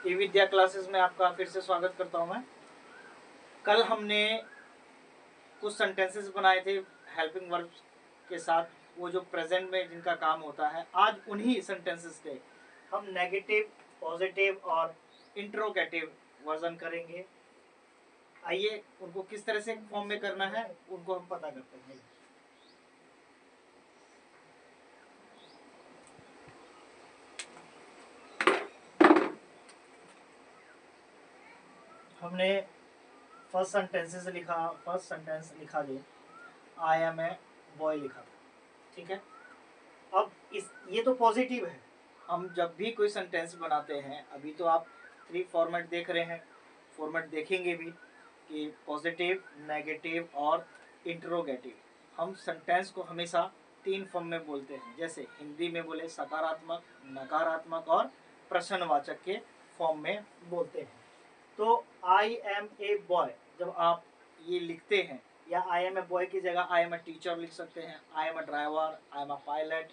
ई विद्या classes में आपका फिर से स्वागत करता हूं मैं। कल हमने कुछ सेंटेंसेस बनाए थे हेल्पिंग वर्ब के साथ, वो जो प्रेजेंट में जिनका काम होता है। आज उन्हीं सेंटेंसेस के हम नेगेटिव, पॉजिटिव और इंट्रोगेटिव वर्जन करेंगे। आइए उनको किस तरह से फॉर्म में करना है उनको हम पता करते हैं। हमने फर्स्ट सेंटेंस लिखा जो आई एम ए बॉय लिखा था, ठीक है। अब ये तो पॉजिटिव है। हम जब भी कोई सेंटेंस बनाते हैं, अभी तो आप 3 फॉर्मेट देख रहे हैं, फॉर्मेट देखेंगे भी कि पॉजिटिव, नेगेटिव और इंटरोगेटिव। हम सेंटेंस को हमेशा 3 फॉर्म में बोलते हैं। जैसे हिंदी में बोले सकारात्मक, नकारात्मक और प्रश्नवाचक के फॉर्म में बोलते हैं। तो आई एम ए बॉय जब आप ये लिखते हैं, या आई एम ए बॉय की जगह आई एम ए टीचर लिख सकते हैं, I am a driver, I am a pilot,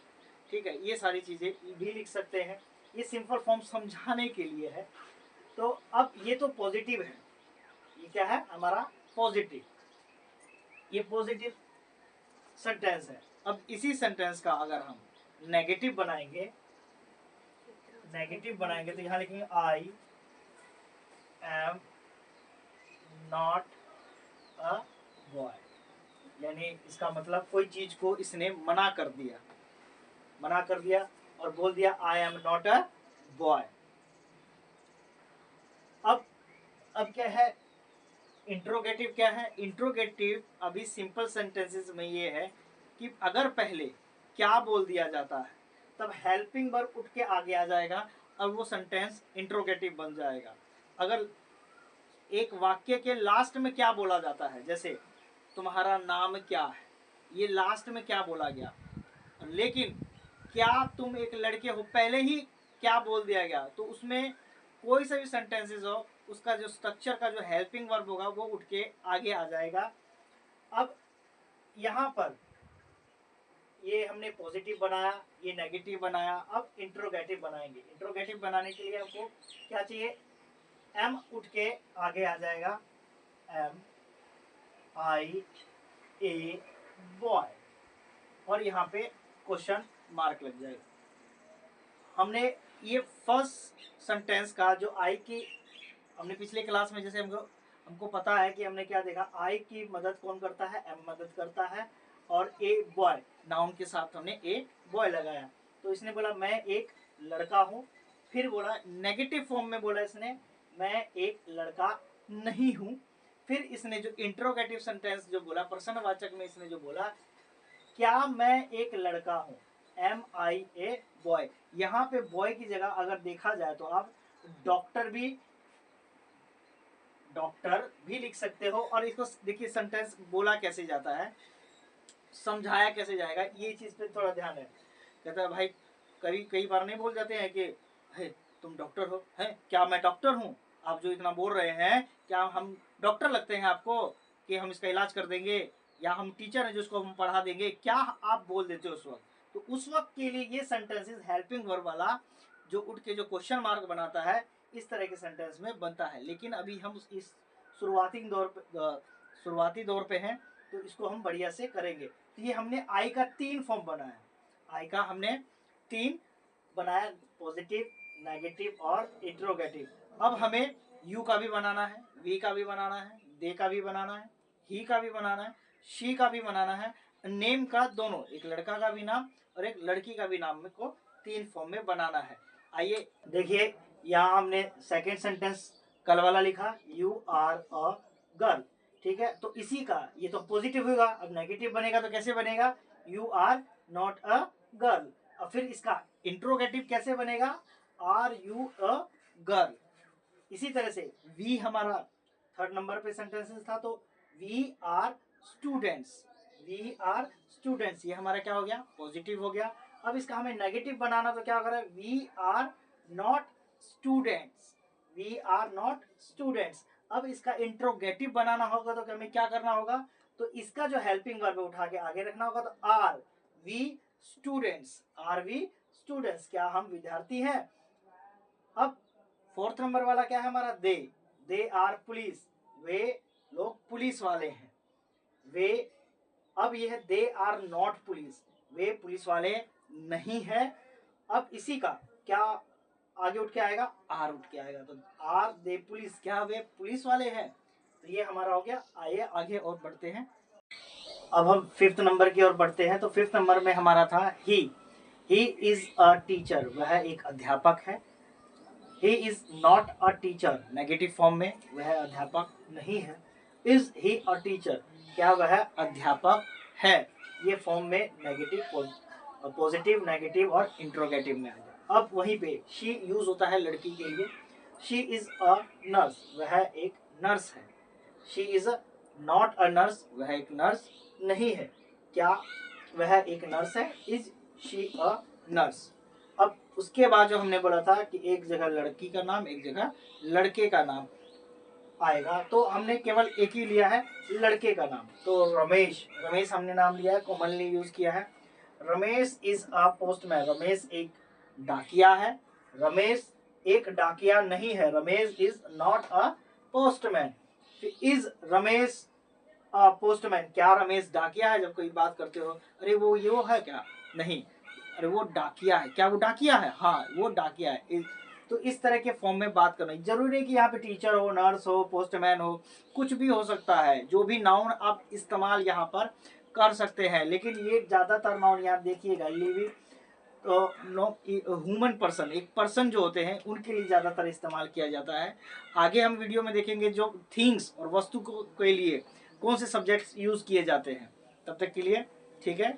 ठीक है। ये सारी चीज़ें भी लिख सकते हैं। ये सिंपल फॉर्म समझाने के लिए है। तो अब ये तो पॉजिटिव है, ये क्या है हमारा पॉजिटिव, ये पॉजिटिव सेंटेंस है। अब इसी सेंटेंस का अगर हम नेगेटिव बनाएंगे तो यहाँ लिखेंगे I am not a boy, यानी इसका मतलब कोई चीज को इसने मना कर दिया और बोल दिया I am not a boy. अब क्या है इंट्रोगेटिव? क्या है इंट्रोगेटिव? अभी सिंपल सेंटेंसेस में ये है कि अगर पहले क्या बोल दिया जाता है तब हेल्पिंग वर्ब उठ के आगे आ जाएगा और वो सेंटेंस इंट्रोगेटिव बन जाएगा। अगर एक वाक्य के लास्ट में क्या बोला जाता है, जैसे तुम्हारा नाम क्या है, ये लास्ट में क्या बोला गया, लेकिन क्या तुम एक लड़के हो पहले ही क्या बोल दिया गया, तो उसमें कोई सा भी सेंटेंसेस हो, उसका जो स्ट्रक्चर का जो हेल्पिंग वर्ब होगा वो उठ के आगे आ जाएगा। अब यहाँ पर ये हमने पॉजिटिव बनाया, ये नेगेटिव बनाया, अब इंट्रोगेटिव बनाएंगे। इंट्रोगेटिव बनाने के लिए हमको क्या चाहिए, एम उठ के आगे आ जाएगा, एम आई ए बॉय, और यहाँ पे क्वेश्चन मार्क लग जाएगा। हमने ये फर्स्ट सेंटेंस का जो आई की, हमने पिछले क्लास में जैसे हमको पता है कि हमने क्या देखा, आई की मदद कौन करता है, एम मदद करता है, और ए बॉय नाउन के साथ हमने ए बॉय लगाया। तो इसने बोला मैं एक लड़का हूँ, फिर बोला नेगेटिव फॉर्म में बोला इसने मैं एक लड़का नहीं हूँ, फिर इसने जो इंट्रोगेटिव सेंटेंस जो बोला प्रश्नवाचक में इसने जो बोला क्या मैं एक लड़का हूँ, एम आई ए बॉय। यहाँ पे बॉय की जगह अगर देखा जाए तो आप डॉक्टर भी लिख सकते हो। और इसको देखिए सेंटेंस बोला कैसे जाता है, समझाया कैसे जाएगा, ये चीज पे थोड़ा ध्यान है। कहता है भाई कई बार नहीं बोल जाते हैं कि हे तुम डॉक्टर हो, है क्या मैं डॉक्टर हूँ, आप जो इतना बोल रहे हैं क्या हम डॉक्टर लगते हैं आपको कि हम इसका इलाज कर देंगे, या हम टीचर हैं जिसको हम पढ़ा देंगे, क्या आप बोल देते हो उस वक्त। तो उस वक्त के लिए ये सेंटेंसेस हेल्पिंग वर्ब वाला जो उठ के जो क्वेश्चन मार्क बनाता है, इस तरह के सेंटेंस में बनता है। लेकिन अभी हम इस शुरुआती दौर पे हैं, तो इसको हम बढ़िया से करेंगे। तो ये हमने आई का 3 फॉर्म बनाया, आई का हमने 3 बनाया, पॉजिटिव, नेगेटिव और इंट्रोगेटिव। अब हमें यू का भी बनाना है, वी का भी बनाना है, दे का भी बनाना है, ही का भी बनाना है, शी का भी बनाना है, नेम का दोनों, एक लड़का का भी नाम और एक लड़की का भी नाम को 3 फॉर्म में बनाना है। आइए देखिए, यहाँ हमने सेकेंड सेंटेंस कल वाला लिखा, यू आर अ गर्ल, ठीक है। तो इसी का ये तो पॉजिटिव होगा, अब नेगेटिव बनेगा तो कैसे बनेगा, you are not a girl. और फिर इसका इंट्रोगेटिव कैसे बनेगा, आर यू अ गर्ल। इसी तरह से वी हमारा 3rd नंबर पे सेंटेंसेस था, तो वी आर स्टूडेंट्स, ये हमारा क्या हो गया, पॉजिटिव हो गया। अब इसका हमें नेगेटिव बनाना, तो क्या होगा, वी आर नॉट स्टूडेंट्स। अब इसका इंट्रोगेटिव बनाना होगा तो हमें क्या करना होगा, तो इसका जो हेल्पिंग वर्ब उठा के आगे रखना होगा, तो आर वी स्टूडेंट्स, क्या हम विद्यार्थी हैं। अब 4th नंबर वाला क्या है हमारा, दे आर पुलिस, वे लोग पुलिस वाले हैं, वे। अब ये है दे आर नॉट पुलिस, वे पुलिस वाले नहीं है। अब इसी का क्या आगे उठ के आएगा, आर उठ के आएगा, तो आर दे पुलिस, क्या वे पुलिस वाले हैं, तो ये हमारा हो गया। आइए आगे और बढ़ते हैं। अब हम 5th नंबर की ओर बढ़ते हैं। तो 5th नंबर में हमारा था ही इज अ टीचर, वह एक अध्यापक है। He is not a teacher, negative form में, वह अध्यापक नहीं है। इज ही अ टीचर, क्या वह अध्यापक है, ये फॉर्म में नेगेटिव, पॉजिटिव, नेगेटिव और इंट्रोगेटिव में आ जाए। अब वहीं पे शी यूज होता है लड़की के लिए। शी इज अ नर्स, वह एक नर्स है। She is not a nurse, वह एक नर्स नहीं है, क्या वह एक नर्स है, इज शी अ नर्स। अब उसके बाद जो हमने बोला था कि एक जगह लड़की का नाम, एक जगह लड़के का नाम आएगा, तो हमने केवल एक ही लिया है, लड़के का नाम। तो रमेश, रमेश हमने नाम लिया है, कॉमनली यूज किया है। Ramesh is a postman, Ramesh एक डाकिया है। रमेश एक डाकिया नहीं है, Ramesh is not a postman. Is Ramesh postman, क्या रमेश डाकिया है, जब कोई बात करते हो अरे वो ये है क्या, नहीं, अरे वो डाकिया है, क्या वो डाकिया है, हाँ वो डाकिया है। तो इस तरह के फॉर्म में बात करना, जरूरी नहीं कि यहाँ पे टीचर हो, नर्स हो, पोस्टमैन हो, कुछ भी हो सकता है, जो भी नाउन आप इस्तेमाल यहाँ पर कर सकते हैं। लेकिन ये ज्यादातर नाउन यहाँ देखिएगा, लिविंग तो नो ह्यूमन पर्सन, एक पर्सन जो होते हैं उनके लिए ज्यादातर इस्तेमाल किया जाता है। आगे हम वीडियो में देखेंगे जो थिंग्स और वस्तु के लिए कौन से सब्जेक्ट्स यूज किए जाते हैं। तब तक के लिए ठीक है।